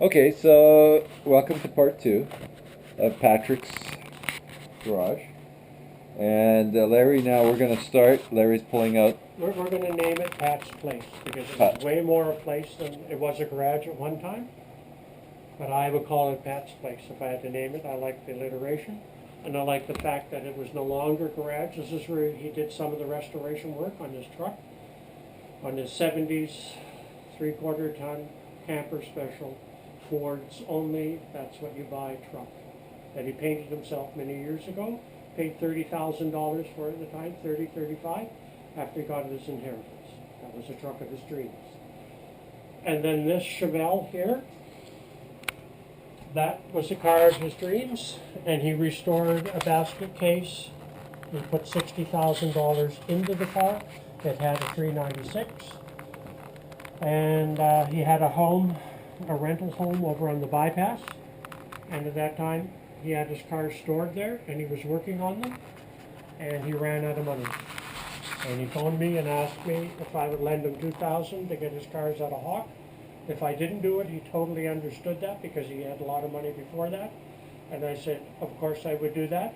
Okay, so welcome to part two of Patrick's garage. And Larry, now we're going to start. Larry's pulling out. We're going to name it Pat's Place because Pat. it's way more a place than it was a garage at one time. But I would call it Pat's Place if I had to name it. I like the alliteration. And I like the fact that it was no longer garage. This is where he did some of the restoration work on his truck. On his 70s 3/4 ton camper special. Ford's only, that's what you buy truck. That he painted himself many years ago. Paid $30,000 for it at the time, 35, after he got his inheritance. That was a truck of his dreams. And then this Chevelle here, that was a car of his dreams, and he restored a basket case. He put $60,000 into the car. It had a 396. And he had a home, a rental home over on the bypass. And at that time, he had his cars stored there, and he was working on them, and he ran out of money. And he phoned me and asked me if I would lend him $2,000 to get his cars out of Hawk. If I didn't do it, he totally understood that because he had a lot of money before that. And I said, of course I would do that.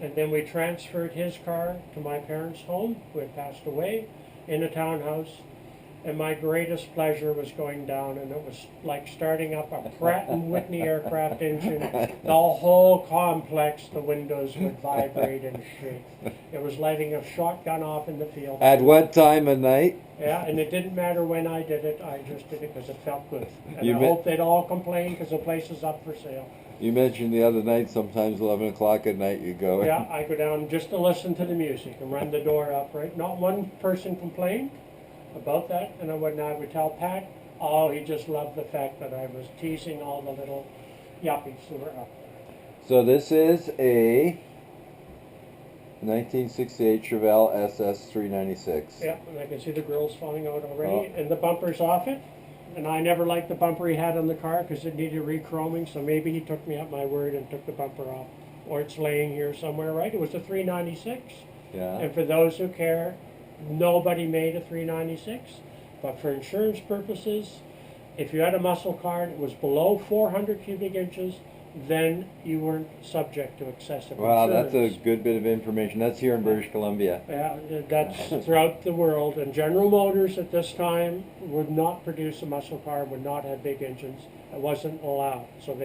And then we transferred his car to my parents' home, who had passed away, in a townhouse. And my greatest pleasure was going down, and it was like starting up a Pratt & Whitney aircraft engine. The whole complex, the windows would vibrate and shake. It was lighting a shotgun off in the field. At what time of night? Yeah, and it didn't matter when I did it. I just did it because it felt good. And You I me- hope they'd all complain because the place is up for sale. You mentioned the other night, sometimes 11 o'clock at night you go. Yeah, I go down just to listen to the music and run the door up, right? Not one person complained about that, and when I would tell Pat, oh, he just loved the fact that I was teasing all the little yuppies who were up there. So this is a 1968 Chevelle SS 396. Yeah, and I can see the grills falling out already, and the bumper's off it. And I never liked the bumper he had on the car because it needed re-chroming, so maybe he took me at my word and took the bumper off. Or it's laying here somewhere, right? It was a 396. Yeah. And for those who care, nobody made a 396. But for insurance purposes, if you had a muscle car and it was below 400 cubic inches, then you weren't subject to excessive Wow, insurance. that's a good bit of information. That's here in British Columbia. Yeah, that's throughout the world. And General Motors at this time would not produce a muscle car, would not have big engines. It wasn't allowed. So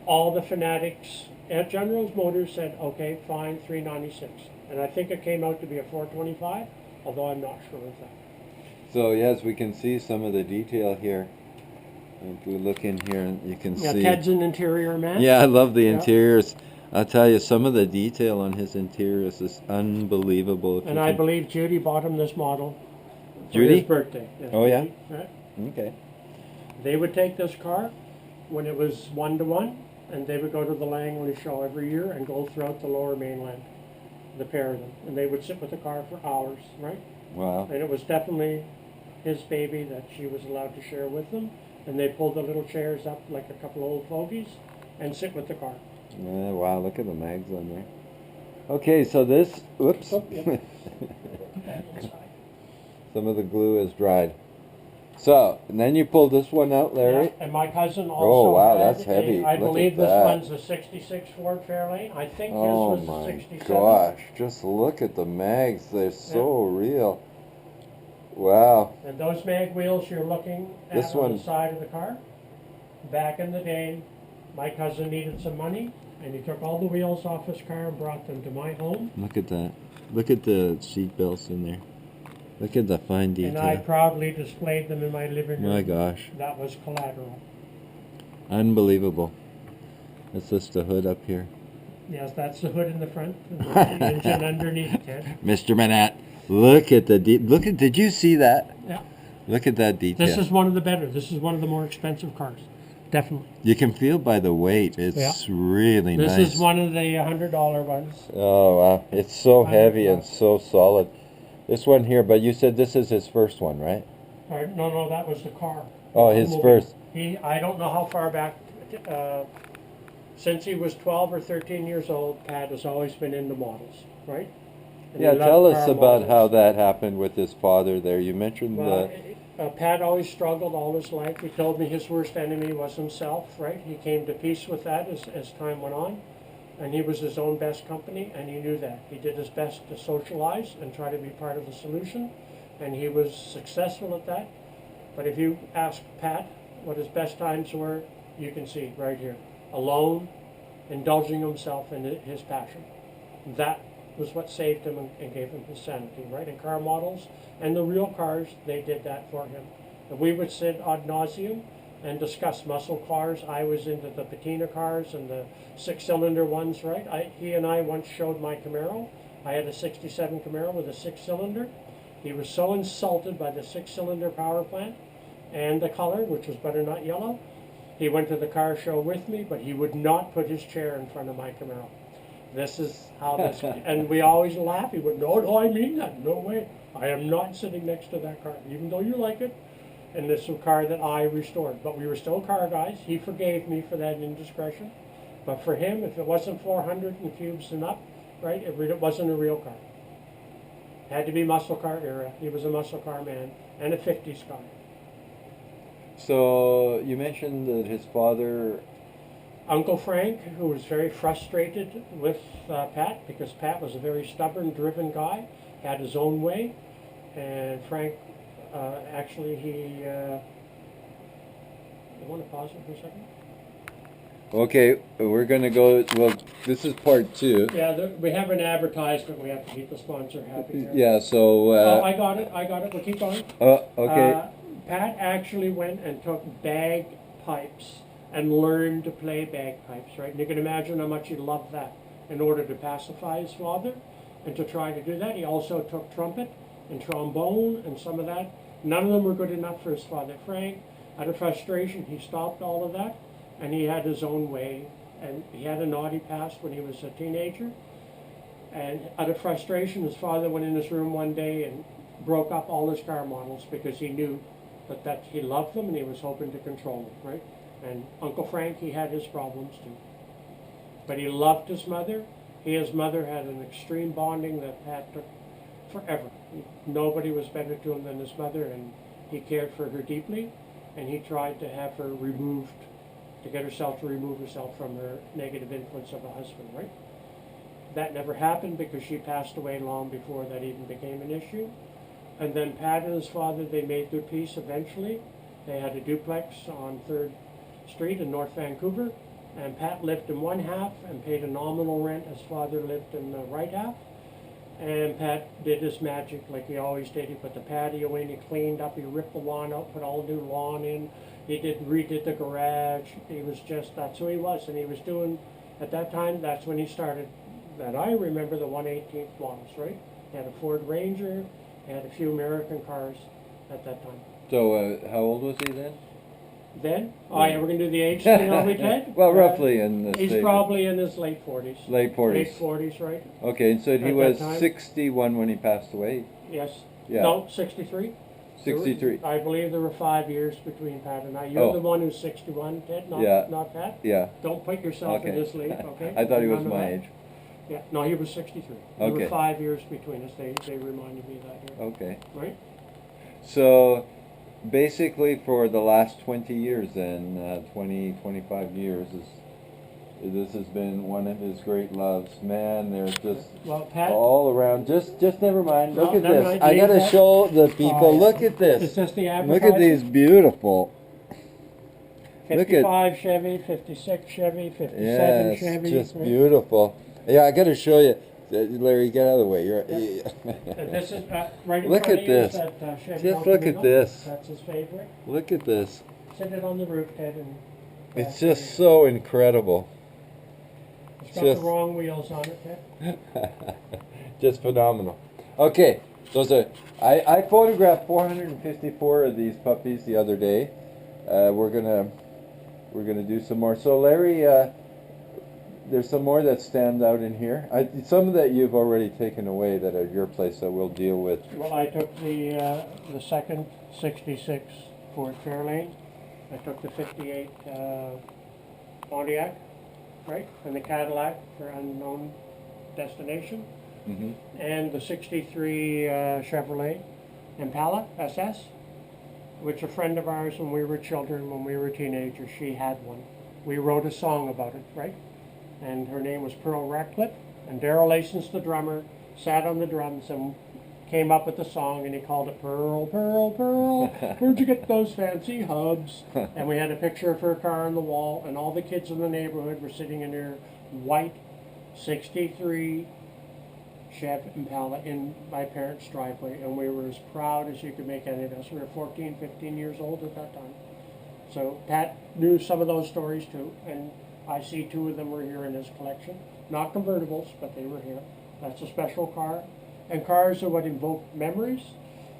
all the fanatics at General Motors said, okay, fine, 396. And I think it came out to be a 425, although I'm not sure of that. So yes, we can see some of the detail here. If we look in here, you can Yeah, see. Ted's an interior man. Yeah, I love the Yeah. interiors. I'll tell you, some of the detail on his interiors is unbelievable. And I believe Judy bought him this model for Judy? his birthday. Yeah, Oh, yeah? Judy, right? Okay. They would take this car when it was 1-to-1, and they would go to the Langley show every year and go throughout the lower mainland, the pair of them. And they would sit with the car for hours, right? Wow. And it was definitely his baby that she was allowed to share with them. And they pulled the little chairs up like a couple of old fogies and sit with the car. Yeah, wow, look at the mags on there. Okay, so this, whoops. Oh, yeah. Some of the glue is dried. So, and then you pull this one out, Larry. Yeah, and my cousin also Oh, wow, had that's heavy. I Look believe at this that. one's a 66 Ford Fairlane. I think Oh his was a my 67. gosh, just look at the mags. They're so real. Wow. And those mag wheels you're looking at This on one- the side of the car, back in the day, my cousin needed some money, and he took all the wheels off his car and brought them to my home. Look at that. Look at the seat belts in there. Look at the fine And I detail. proudly displayed them in my living room. My gosh. That was collateral. Unbelievable. That's just the hood up here. Yes, that's the hood in the front, and the engine underneath, Ted. Mr. Manette, look at the did you see that? Yeah. Look at that detail. This is one of the better. This is one of the more expensive cars. Definitely. You can feel by the weight. It's really This nice. is one of the $100 ones. Oh, wow. It's so heavy and so solid. This one here, but you said this is his first one, right? No, that was the car. Oh, his first. I don't know how far back, since he was 12 or 13 years old, Pat has always been into models, right? And Yeah, he tell loved us car about models. how that happened with his father there. You mentioned Well, Pat always struggled all his life. He told me his worst enemy was himself, right? He came to peace with that as time went on. And he was his own best company, and he knew that. He did his best to socialize and try to be part of the solution, and he was successful at that. But if you ask Pat what his best times were, you can see right here. Alone, indulging himself in his passion. That was what saved him and gave him his sanity, right? And car models and the real cars, they did that for him. And we would sit ad nauseum and discuss muscle cars. I was into the Pt2 cars and the 6-cylinder ones, right? He and I once showed my Camaro. I had a 67 Camaro with a 6-cylinder. He was so insulted by the 6-cylinder power plant and the color, which was butternut yellow. He went to the car show with me, but he would not put his chair in front of my Camaro. This is how this, and we always laugh. He would, no, I mean that, no way. I am not sitting next to that car, even though you like it. And this is a car that I restored. But we were still car guys. He forgave me for that indiscretion. But for him, if it wasn't 400 and cubes and up, right, it wasn't a real car. It had to be muscle car era. He was a muscle car man and a 50s car. So you mentioned that his father... Uncle Frank, who was very frustrated with Pat, because Pat was a very stubborn, driven guy, had his own way. And Frank... actually, you want to pause it for a second? Okay, we're going to go, well, this is part 2. Yeah, we have an advertisement. We have to keep the sponsor happy here. Yeah, so... oh, I got it. We'll keep going. Okay. Pat actually went and took bagpipes and learned to play bagpipes, right? And you can imagine how much he loved that in order to pacify his father and to try to do that. He also took trumpet and trombone and some of that. None of them were good enough for his father. Frank, out of frustration, he stopped all of that, and he had his own way. And he had a naughty past when he was a teenager. And out of frustration, his father went in his room one day and broke up all his car models because he knew that he loved them and he was hoping to control them, right? And Uncle Frank, he had his problems too. But he loved his mother. He and his mother had an extreme bonding that Pat took forever. Nobody was better to him than his mother, and he cared for her deeply, and he tried to have her removed, to get herself to remove herself from her negative influence of a husband, right? That never happened because she passed away long before that even became an issue. And then Pat and his father, they made their peace eventually. They had a duplex on 3rd Street in North Vancouver, and Pat lived in one half and paid a nominal rent. His father lived in the right half. And Pat did his magic like he always did. He put the patio in, he cleaned up, he ripped the lawn out, put all new lawn in. He redid the garage. He was just, that's who he was. And he was doing, at that time, that's when he started, that I remember, the 1/18th models, right? He had a Ford Ranger, he had a few American cars at that time. So how old was he then? Then? Oh yeah, we're going to do the age thing, are we, Ted? Well, roughly in the He's probably in his late 40s. Late 40s. Late 40s, right? Okay, and so he was 61 when he passed away? Yes. Yeah. No, 63. 63. I believe there were 5 years between Pat and I. You're the one who's 61, Ted, not Pat? Yeah. Don't put yourself in this league, okay? I thought he was my age. Yeah, no, he was 63. There were 5 years between us. They reminded me of that here. Okay. Right? So, basically for the last 20 years then, 25 years, this has been one of his great loves. Man, there's just Pat, all around. Just never mind. Look at never this. mind. I gotta show the people. Look at this. Is this the Look at these beautiful. 55 Chevy, 56 Chevy, 57 yes, Chevy. Just beautiful. Yeah, I gotta show you. Larry, get out of the way. You're, and this is right in look front at of this. you is that, Chevy Just look at this. That's his favorite. Look at this. Sit it on the roof, Ted. And it's just so incredible. It's got the wrong wheels on it, Ted. Just phenomenal. Okay, those are. I photographed 454 of these puppies the other day. We're gonna do some more. So Larry, there's some more that stand out in here. Some that you've already taken away that are your place that we'll deal with. Well, I took the second 66 Ford Fairlane. I took the 58 Pontiac, right, and the Cadillac for unknown destination, and the 63 Chevrolet Impala SS, which a friend of ours, when we were children, when we were teenagers, she had one. We wrote a song about it, right? And her name was Pearl Ratcliffe. And Daryl Asens, the drummer, sat on the drums and came up with the song, and he called it Pearl, Pearl, Pearl, where'd you get those fancy hubs? And we had a picture of her car on the wall, and all the kids in the neighborhood were sitting in their white 63 Chevy Impala in my parents' driveway, and we were as proud as you could make any of us. We were 14, 15 years old at that time. So Pat knew some of those stories too, and I see 2 of them were here in his collection. Not convertibles, but they were here. That's a special car. And cars are what invoke memories.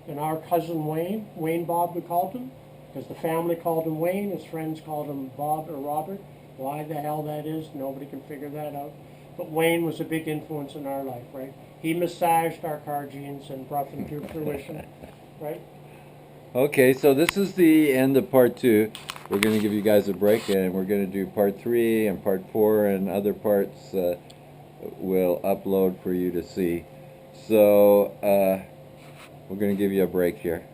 And our cousin Wayne Bob we called him, because the family called him Wayne, his friends called him Bob or Robert. Why the hell that is, nobody can figure that out. But Wayne was a big influence in our life, right? He massaged our car genes and brought them to fruition, right? Okay, so this is the end of part 2. We're going to give you guys a break, and we're going to do part 3 and part 4, and other parts we'll upload for you to see. So we're going to give you a break here.